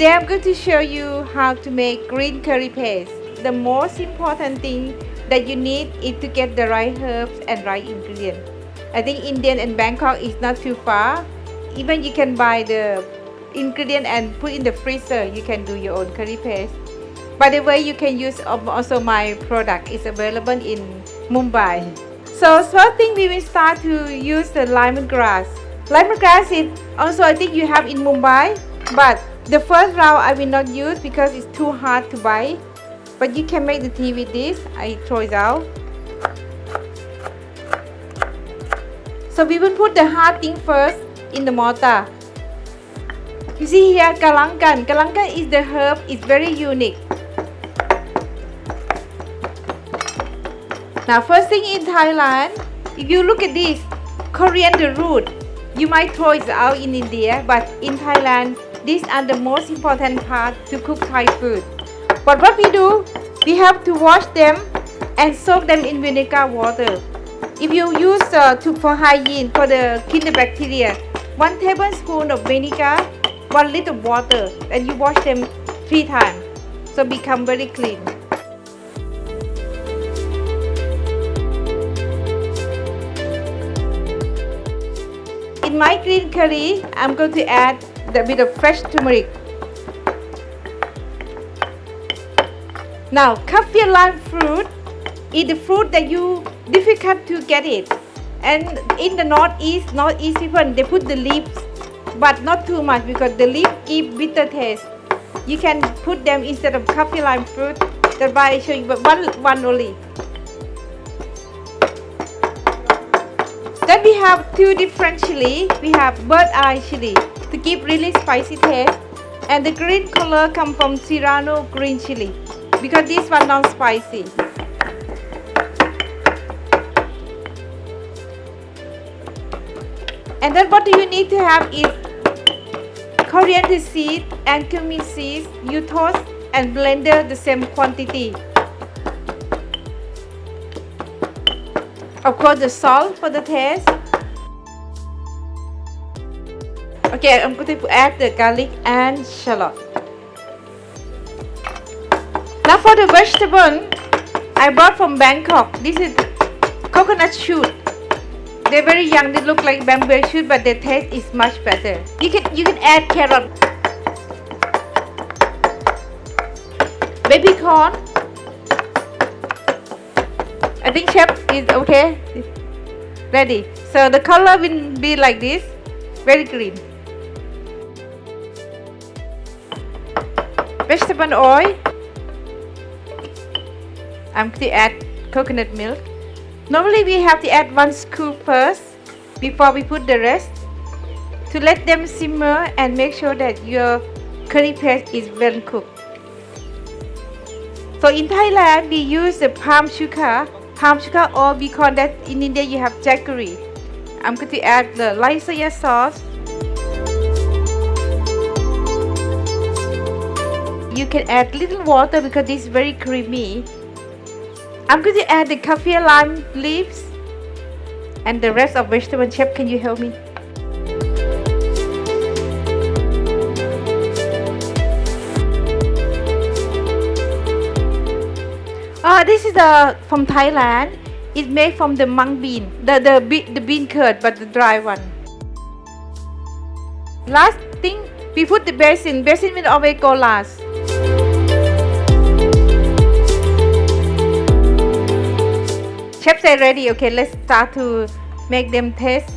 Today I'm going to show you how to make green curry paste. The most important thing that you need is to get the right herbs and right ingredients. I think Indian and Bangkok is not too far. Even you can buy the ingredient and put in the freezer. You can do your own curry paste. By the way, you can use also my product. It's available in Mumbai. So first thing we will start to use the lemongrass. Lemongrass is also I think you have in Mumbai, but the first round I will not use because it's too hard to buy. But you can make the tea with this. I throw it out. So we will put the hard thing first in the mortar. You see here galangan. Galangan is the herb. It's very unique. Now first thing in Thailand, if you look at this coriander root, you might throw it out in India, but in Thailand, these are the most important part to cook Thai food. But what we do, we have to wash them and soak them in vinegar water. If you use for hygiene, for the kill the bacteria, 1 tablespoon of vinegar, 1 liter of water, and you wash them 3 times, so become very clean. In my green curry, I'm going to add a bit of fresh turmeric. Now, kaffir lime fruit is the fruit that you difficult to get it. And in the northeast people, they put the leaves, but not too much because the leaf give bitter taste. You can put them instead of kaffir lime fruit. That's why I show you, but one only. Then we have 2 different chili. We have bird eye chili to give really spicy taste, and the green color come from Serrano green chili because this one not spicy. And then what you need to have is coriander seed and cumin seeds. You toast and blender the same quantity. Of course, the salt for the taste. Okay, I'm going to add the garlic and shallot. Now for the vegetable, I bought from Bangkok. This is coconut shoot. They're very young. They look like bamboo shoot, but their taste is much better. You can add carrot, baby corn. I think chef is okay. Ready. So the color will be like this, very green. Vegetable oil. I'm going to add coconut milk. Normally we have to add 1 scoop first before we put the rest to let them simmer and make sure that your curry paste is well cooked. So in Thailand we use the palm sugar, or we call that in India you have jaggery. I'm going to add the light soya sauce. You can add little water because this is very creamy. I'm going to add the kaffir lime leaves and the rest of vegetable. Chef, can you help me? This is from Thailand. It's made from the mung bean, the bean curd, but the dry one. Last thing, we put the basin. Basin will always go last. Chef say ready. Okay, let's start to make them taste.